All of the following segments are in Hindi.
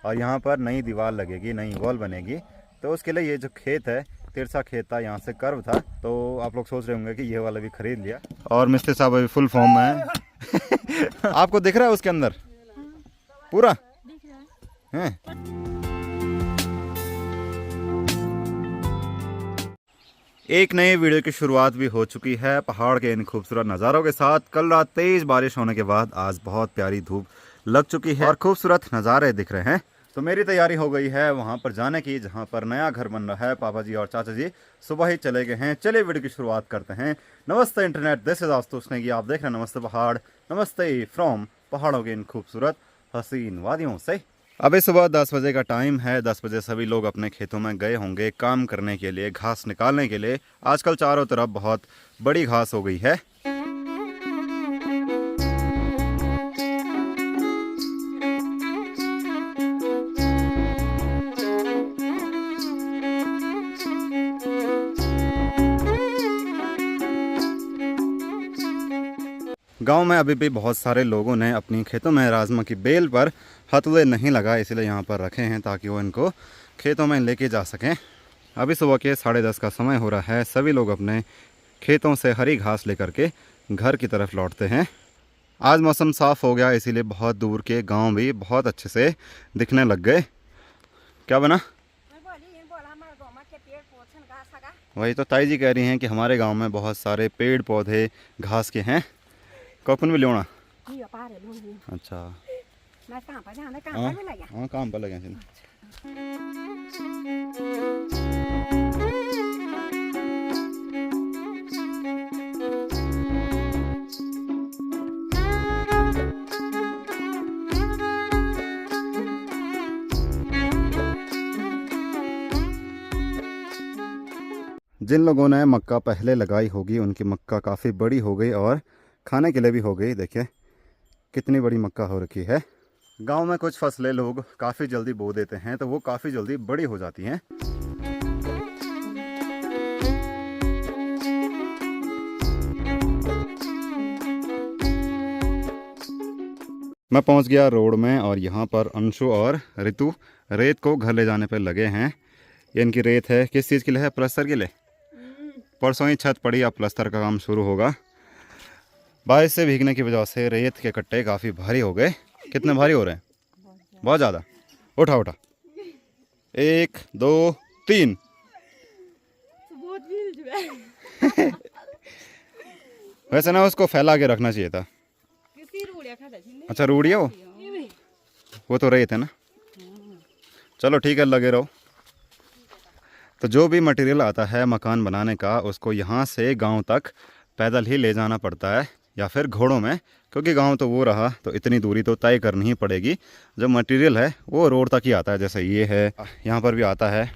और यहाँ पर नई दीवार लगेगी, नई वॉल बनेगी। तो उसके लिए ये जो खेत है, तिरछा खेत था, यहाँ से कर्व था, तो आप लोग सोच रहे होंगे कि ये वाला भी खरीद लिया। और मिस्त्री साहब अभी फुल फॉर्म में है। आपको दिख रहा है उसके अंदर पूरा है? एक नए वीडियो की शुरुआत भी हो चुकी है पहाड़ के इन खूबसूरत नज़ारों के साथ। कल रात तेज बारिश होने के बाद आज बहुत प्यारी धूप लग चुकी है और खूबसूरत नज़ारे दिख रहे हैं। तो मेरी तैयारी हो गई है वहां पर जाने की, जहां पर नया घर बन रहा है। पापा जी और चाचा जी सुबह ही चले गए हैं। चलिए वीडियो की शुरुआत करते हैं। नमस्ते internet, this is Ashutosh Negi, आप देख रहे हैं नमस्ते पहाड़। नमस्ते फ्रॉम पहाड़ों के इन खूबसूरत हसीन वादियों से। अभी सुबह 10 बजे का टाइम है। 10 बजे सभी लोग अपने खेतों में गए होंगे काम करने के लिए, घास निकालने के लिए। आजकल चारों तरफ बहुत बड़ी घास हो गई है। गांव में अभी भी बहुत सारे लोगों ने अपनी खेतों में राजमा की बेल पर हथौड़े नहीं लगाए, इसलिए यहाँ पर रखे हैं ताकि वो इनको खेतों में लेके जा सकें। अभी सुबह के 10:30 का समय हो रहा है। सभी लोग अपने खेतों से हरी घास लेकर के घर की तरफ लौटते हैं। आज मौसम साफ़ हो गया, इसीलिए बहुत दूर के गांव भी बहुत अच्छे से दिखने लग गए। क्या बना? वही तो ताई जी कह रही हैं कि हमारे गांव में बहुत सारे पेड़ पौधे घास के हैं। कौन भी लेना? अच्छा हाँ काम पर लगे। जिन लोगों ने मक्का पहले लगाई होगी उनकी मक्का काफ़ी बड़ी हो गई और खाने के लिए भी हो गई। देखिए कितनी बड़ी मक्का हो रखी है। गांव में कुछ फसलें लोग काफ़ी जल्दी बो देते हैं तो वो काफ़ी जल्दी बड़ी हो जाती हैं। मैं पहुंच गया रोड में और यहाँ पर अंशु और ऋतु रेत को घर ले जाने पर लगे हैं। ये इनकी रेत है, किस चीज़ के लिए है? प्लास्टर के लिए। परसों ही छत पड़ी, अब प्लास्टर का काम शुरू होगा। बारिश से भीगने की वजह से रेत के कट्टे काफ़ी भारी हो गए। कितने भारी हो रहे हैं? बहुत ज़्यादा। उठा उठा, 1 2 3। वैसे ना उसको फैला के रखना चाहिए था। अच्छा रूढ़ी है वो तो रेत है ना। चलो ठीक है, लगे रहो। तो जो भी मटेरियल आता है मकान बनाने का, उसको यहाँ से गांव तक पैदल ही ले जाना पड़ता है या फिर घोड़ों में, क्योंकि गांव तो वो रहा तो इतनी दूरी तो तय करनी ही पड़ेगी। जो मटेरियल है वो रोड तक ही आता है, जैसे ये है, यहाँ पर भी आता है।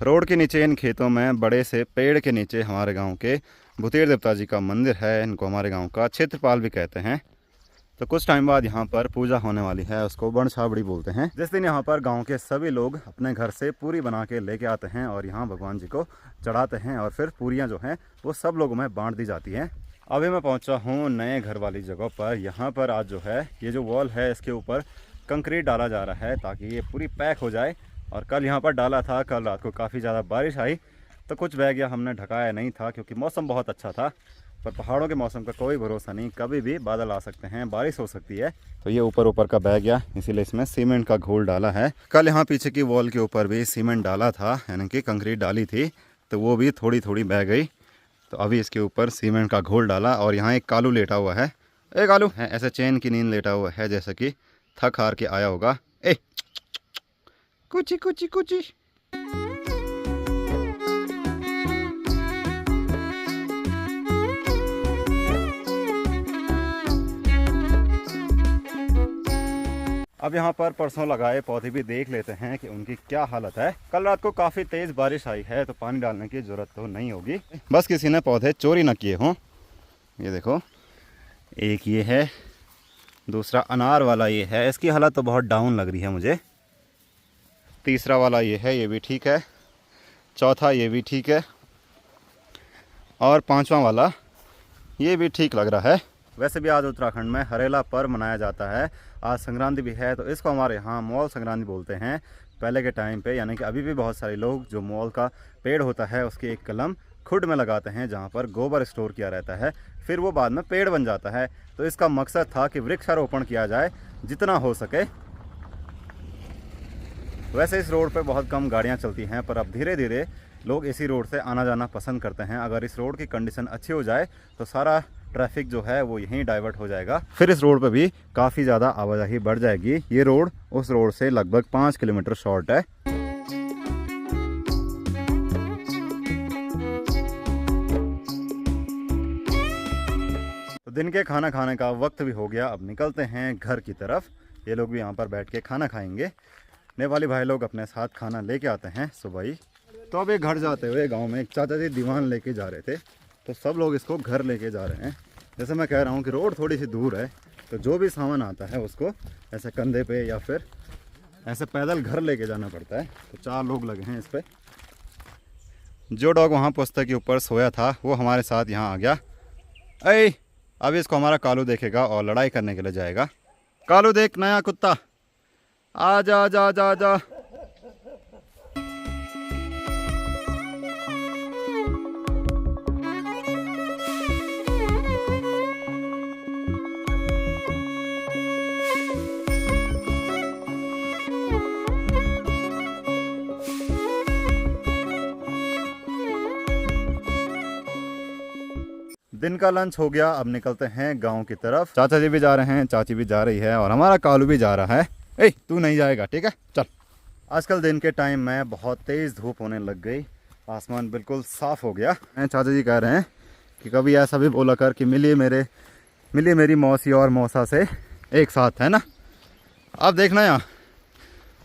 रोड के नीचे इन खेतों में बड़े से पेड़ के नीचे हमारे गांव के भूतेर देवता जी का मंदिर है। इनको हमारे गांव का क्षेत्रपाल भी कहते हैं। तो कुछ टाइम बाद यहाँ पर पूजा होने वाली है, उसको बन छाबड़ी बोलते हैं। जिस दिन यहाँ पर गांव के सभी लोग अपने घर से पूरी बना के लेके आते हैं और यहाँ भगवान जी को चढ़ाते हैं और फिर पूरियाँ जो हैं वो सब लोगों में बांट दी जाती हैं। अभी मैं पहुँचा हूँ नए घर वाली जगह पर। यहाँ पर आज जो है ये जो वॉल है इसके ऊपर कंक्रीट डाला जा रहा है ताकि ये पूरी पैक हो जाए। और कल यहाँ पर डाला था, कल रात को काफ़ी ज़्यादा बारिश आई तो कुछ बैग हमने ढकाया नहीं था क्योंकि मौसम बहुत अच्छा था। पर पहाड़ों के मौसम का कोई भरोसा नहीं, कभी भी बादल आ सकते हैं, बारिश हो सकती है। तो ये ऊपर का बह गया, इसीलिए इसमें सीमेंट का घोल डाला है। कल यहाँ पीछे की वॉल के ऊपर भी सीमेंट डाला था, यानी कि कंक्रीट डाली थी, तो वो भी थोड़ी थोड़ी बह गई। तो अभी इसके ऊपर सीमेंट का घोल डाला। और यहाँ एक कालू लेटा हुआ है, एक कालू है ऐसे चैन की नींद लेटा हुआ है, जैसे कि थक हार के आया होगा। ए कुची कुची कुची। अब यहाँ पर परसों लगाए पौधे भी देख लेते हैं कि उनकी क्या हालत है। कल रात को काफ़ी तेज़ बारिश आई है तो पानी डालने की ज़रूरत तो नहीं होगी, बस किसी ने पौधे चोरी ना किए हों। ये देखो, एक ये है, दूसरा अनार वाला ये है, इसकी हालत तो बहुत डाउन लग रही है मुझे। तीसरा वाला ये है, ये भी ठीक है। चौथा ये भी ठीक है, और पांचवा वाला ये भी ठीक लग रहा है। वैसे भी आज उत्तराखंड में हरेला पर्व मनाया जाता है, आज संक्रांति भी है, तो इसको हमारे यहाँ मौल संक्रांति बोलते हैं। पहले के टाइम पे, यानी कि अभी भी बहुत सारे लोग जो मौल का पेड़ होता है उसकी एक कलम खुड में लगाते हैं जहाँ पर गोबर स्टोर किया रहता है, फिर वो बाद में पेड़ बन जाता है। तो इसका मकसद था कि वृक्षारोपण किया जाए जितना हो सके। वैसे इस रोड पे बहुत कम गाड़ियाँ चलती हैं, पर अब धीरे धीरे लोग इसी रोड से आना जाना पसंद करते हैं। अगर इस रोड की कंडीशन अच्छी हो जाए तो सारा ट्रैफिक जो है वो यहीं डाइवर्ट हो जाएगा, फिर इस रोड पे भी काफ़ी ज़्यादा आवाजाही बढ़ जाएगी। ये रोड उस रोड से लगभग 5 किलोमीटर शॉर्ट है। तो दिन के खाना खाने का वक्त भी हो गया, अब निकलते हैं घर की तरफ। ये लोग भी यहाँ पर बैठ के खाना खाएंगे। नेपाली भाई लोग अपने साथ खाना लेके आते हैं सुबह ही। तो अब ये घर जाते हुए गांव में एक चाचा जी दीवान लेके जा रहे थे, तो सब लोग इसको घर लेके जा रहे हैं। जैसे मैं कह रहा हूँ कि रोड थोड़ी सी दूर है, तो जो भी सामान आता है उसको ऐसे कंधे पे या फिर ऐसे पैदल घर लेके जाना पड़ता है। तो 4 लोग लगे हैं इस पर। जो डॉग वहाँ पुस्तक के ऊपर सोया था वो हमारे साथ यहाँ आ गया। अरे अब इसको हमारा कालू देखेगा और लड़ाई करने के लिए जाएगा। कालू देख, नया कुत्ता, आ जा जा जा जा। दिन का लंच हो गया, अब निकलते हैं गांव की तरफ। चाचा जी भी जा रहे हैं, चाची भी जा रही है और हमारा कालू भी जा रहा है। ए तू नहीं जाएगा, ठीक है, चल। आजकल दिन के टाइम में बहुत तेज़ धूप होने लग गई, आसमान बिल्कुल साफ़ हो गया। चाचा जी कह रहे हैं कि कभी ऐसा भी बोला कर कि मिलिए मेरी मौसी और मौसा से एक साथ, है ना। अब देखना यहाँ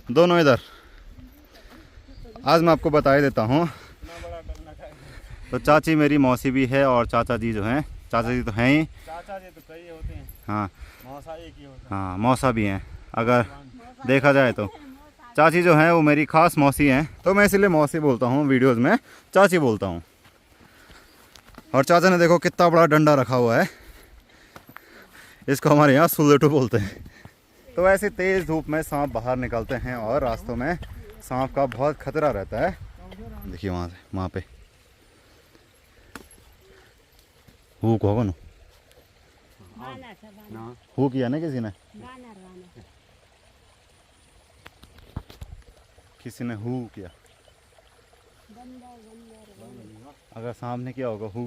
दोनों इधर। आज मैं आपको बता ही देता हूँ, तो चाची मेरी मौसी भी है और चाचा जी जो हैं, चाचा जी तो हैं ही, चाचा जी तो कई होते हैं, हाँ मौसा एक ही होता है। हाँ मौसा भी हैं अगर देखा जाए तो। चाची जो हैं वो मेरी ख़ास मौसी हैं, तो मैं इसलिए मौसी बोलता हूँ, वीडियोज़ में चाची बोलता हूँ। और चाचा ने देखो कितना बड़ा डंडा रखा हुआ है, इसको हमारे यहाँ सुलेटू बोलते हैं। तो ऐसे तेज़ धूप में सांप बाहर निकलते हैं और रास्तों में सांप का बहुत खतरा रहता है। देखिए वहाँ पे हुक होगा ना, हुक किया ना किसी ने हु किया। अगर सांप ने किया होगा हु।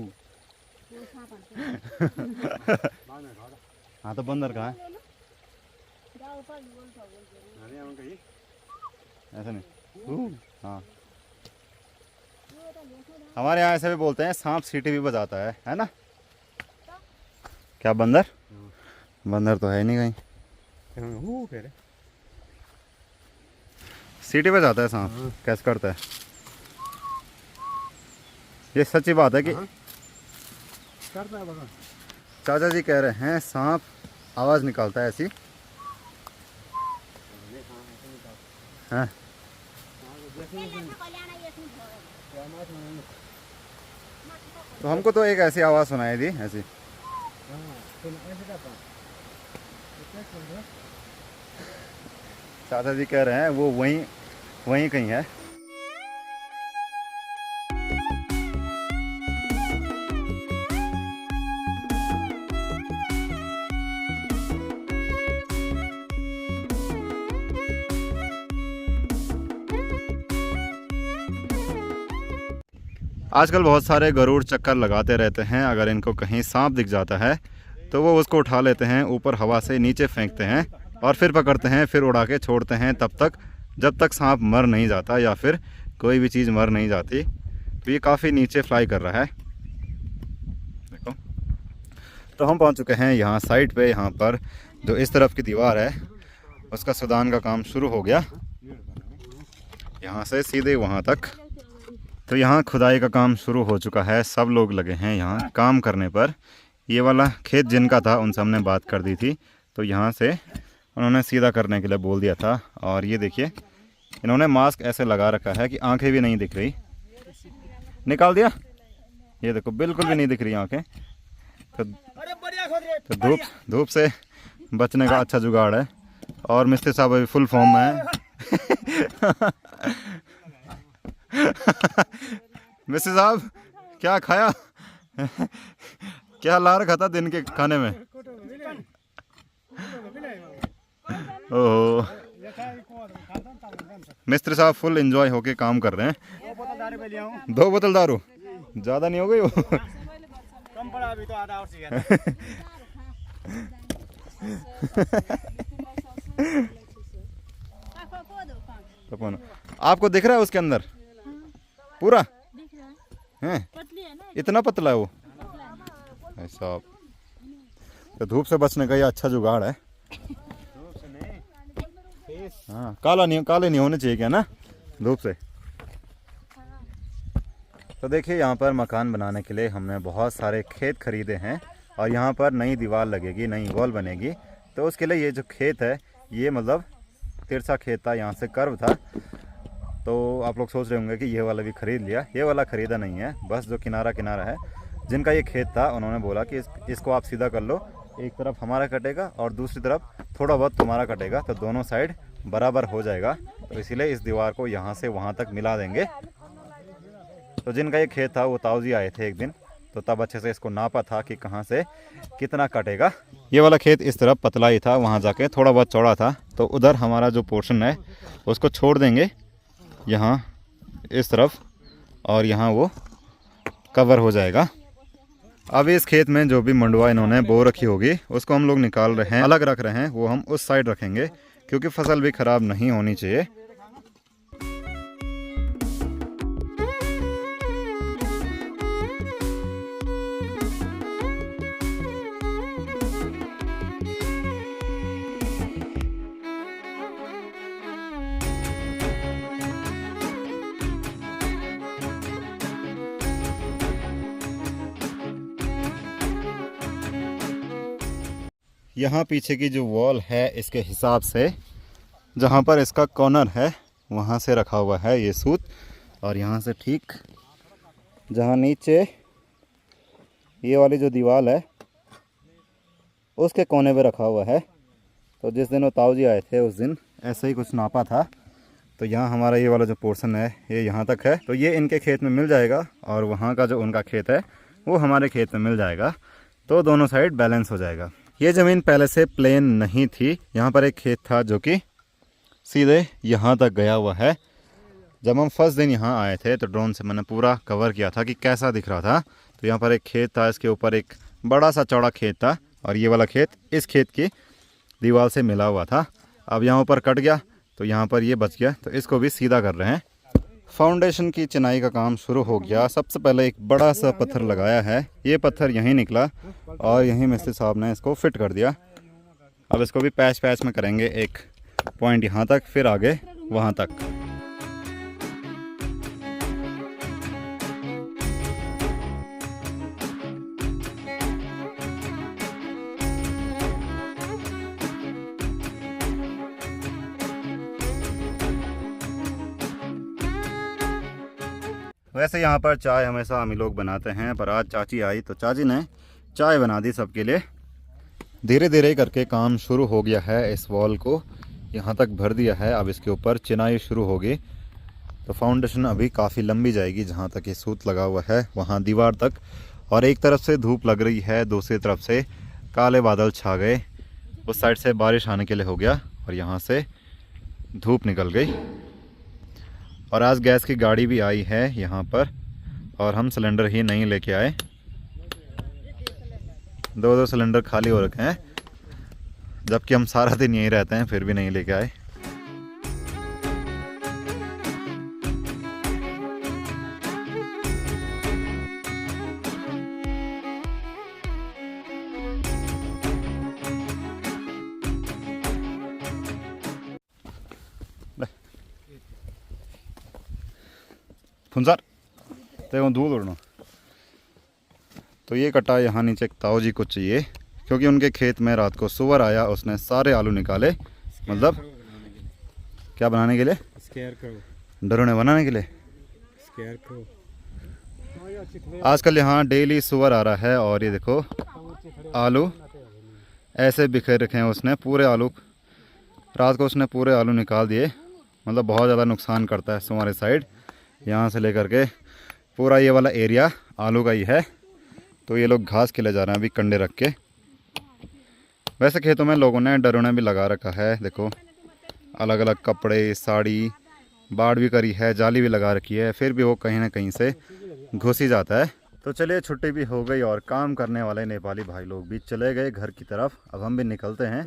हाँ तो बंदर कहाँ है, ऐसा नहीं हु। हाँ हमारे यहाँ ऐसे भी बोलते हैं, सांप सीटी भी बजाता है ना। क्या बंदर? बंदर तो है नहीं कहीं, सीटी पे जाता है सांप, कैसे करता है। ये सच्ची बात है कि करता है। चाचा जी कह रहे हैं सांप आवाज़ निकालता है ऐसी। हाँ तो हमको तो एक ऐसी आवाज़ सुनाई दी, ऐसी। चाचा जी कह रहे हैं वो वहीं कहीं है। आजकल बहुत सारे गरुड़ चक्कर लगाते रहते हैं, अगर इनको कहीं सांप दिख जाता है तो वो उसको उठा लेते हैं, ऊपर हवा से नीचे फेंकते हैं और फिर पकड़ते हैं, फिर उड़ा के छोड़ते हैं तब तक जब तक सांप मर नहीं जाता या फिर कोई भी चीज़ मर नहीं जाती। तो ये काफ़ी नीचे फ्लाई कर रहा है, देखो। तो हम पहुंच चुके हैं यहाँ साइड पे। यहाँ पर जो इस तरफ की दीवार है उसका सुधान का काम शुरू हो गया, यहाँ से सीधे वहाँ तक। तो यहाँ खुदाई का काम शुरू हो चुका है, सब लोग लगे हैं यहाँ काम करने पर। ये वाला खेत जिनका था उनसे हमने बात कर दी थी, तो यहाँ से उन्होंने सीधा करने के लिए बोल दिया था। और ये देखिए इन्होंने मास्क ऐसे लगा रखा है कि आंखें भी नहीं दिख रही, निकाल दिया। ये देखो बिल्कुल भी नहीं दिख रही आंखें। तो धूप से बचने का अच्छा जुगाड़ है। और मिस्त्री साहब अभी फुल फॉर्म में है। मिस्त्री साहब क्या खाया? क्या ला रखा था दिन के खाने में? ओह, मिस्त्री साहब फुल एंजॉय होके काम कर रहे हैं। 2 बोतल दारू ज़्यादा नहीं हो गई वो? कम पड़ा अभी तो आधा और चाहिए। आपको दिख रहा है उसके अंदर पूरा है? इतना पतला है वो ऐसा। तो धूप से बचने का ये अच्छा जुगाड़ है। हाँ, काले नहीं होने चाहिए क्या ना धूप से। तो देखिए यहाँ पर मकान बनाने के लिए हमने बहुत सारे खेत खरीदे हैं और यहाँ पर नई दीवार लगेगी, नई वॉल बनेगी। तो उसके लिए ये जो खेत है ये मतलब तिरछा खेत था, यहाँ से कर्व था। तो आप लोग सोच रहे होंगे कि ये वाला भी ख़रीद लिया। ये वाला ख़रीदा नहीं है, बस जो किनारा किनारा है जिनका ये खेत था उन्होंने बोला कि इसको आप सीधा कर लो, एक तरफ हमारा कटेगा और दूसरी तरफ थोड़ा बहुत तुम्हारा कटेगा, तो दोनों साइड बराबर हो जाएगा। तो इसीलिए इस दीवार को यहाँ से वहाँ तक मिला देंगे। तो जिनका ये खेत था वो ताऊजी आए थे एक दिन, तो तब अच्छे से इसको नापा था कि कहाँ से कितना कटेगा। ये वाला खेत इस तरफ पतला ही था, वहाँ जाके थोड़ा बहुत चौड़ा था। तो उधर हमारा जो पोर्शन है उसको छोड़ देंगे यहाँ इस तरफ, और यहाँ वो कवर हो जाएगा। अब इस खेत में जो भी मंडवा इन्होंने बो रखी होगी उसको हम लोग निकाल रहे हैं, अलग रख रहे हैं। वो हम उस साइड रखेंगे क्योंकि फसल भी ख़राब नहीं होनी चाहिए। यहाँ पीछे की जो वॉल है इसके हिसाब से जहाँ पर इसका कॉर्नर है वहाँ से रखा हुआ है ये सूत, और यहाँ से ठीक जहाँ नीचे ये वाली जो दीवार है उसके कोने पे रखा हुआ है। तो जिस दिन वो ताऊजी आए थे उस दिन ऐसे ही कुछ नापा था। तो यहाँ हमारा ये वाला जो पोर्शन है ये यहाँ तक है, तो ये इनके खेत में मिल जाएगा और वहाँ का जो उनका खेत है वो हमारे खेत में मिल जाएगा। तो दोनों साइड बैलेंस हो जाएगा। ये ज़मीन पहले से प्लेन नहीं थी, यहाँ पर एक खेत था जो कि सीधे यहाँ तक गया हुआ है। जब हम फर्स्ट दिन यहाँ आए थे तो ड्रोन से मैंने पूरा कवर किया था कि कैसा दिख रहा था। तो यहाँ पर एक खेत था, इसके ऊपर एक बड़ा सा चौड़ा खेत था और ये वाला खेत इस खेत की दीवार से मिला हुआ था। अब यहाँ ऊपर कट गया तो यहाँ पर ये बच गया, तो इसको भी सीधा कर रहे हैं। फाउंडेशन की चिनाई का काम शुरू हो गया। सबसे पहले एक बड़ा सा पत्थर लगाया है, ये पत्थर यहीं निकला और यहीं मिस्त्री साहब ने इसको फिट कर दिया। अब इसको भी पैच पैच में करेंगे, एक पॉइंट यहाँ तक फिर आगे वहाँ तक। वैसे यहाँ पर चाय हमेशा हम ही लोग बनाते हैं, पर आज चाची आई तो चाची ने चाय बना दी सबके लिए। धीरे धीरे करके काम शुरू हो गया है। इस वॉल को यहाँ तक भर दिया है, अब इसके ऊपर चिनाई शुरू होगी। तो फाउंडेशन अभी काफ़ी लंबी जाएगी, जहाँ तक ये सूत लगा हुआ है वहाँ दीवार तक। और एक तरफ से धूप लग रही है, दूसरी तरफ से काले बादल छा गए। उस साइड से बारिश आने के लिए हो गया और यहाँ से धूप निकल गई। और आज गैस की गाड़ी भी आई है यहाँ पर, और हम सिलेंडर ही नहीं लेके आए। 2 सिलेंडर खाली हो रखे हैं, जबकि हम सारा दिन यहीं रहते हैं, फिर भी नहीं लेके आए। फुंसार देखो दूध उड़ना। तो ये कटा यहाँ नीचे एक ताऊजी को चाहिए, क्योंकि उनके खेत में रात को सुअर आया, उसने सारे आलू निकाले। मतलब क्या बनाने के लिए? स्केयर करो। डरोने बनाने के लिए। स्केयर करो। आजकल यहाँ डेली सुअर आ रहा है और ये देखो आलू ऐसे बिखेर रखे हैं उसने पूरे आलू। रात को उसने पूरे आलू निकाल दिए। मतलब बहुत ज़्यादा नुकसान करता है हमारे साइड, यहाँ से लेकर के पूरा ये वाला एरिया आलू का ही है। तो ये लोग घास के ले जा रहे हैं अभी कंडे रख के। वैसे खेतों में लोगों ने डरोना भी लगा रखा है, देखो अलग अलग कपड़े, साड़ी, बाड़ भी करी है, जाली भी लगा रखी है, फिर भी वो कहीं ना कहीं से घुस ही जाता है। तो चलिए छुट्टी भी हो गई और काम करने वाले नेपाली भाई लोग भी चले गए घर की तरफ। अब हम भी निकलते हैं।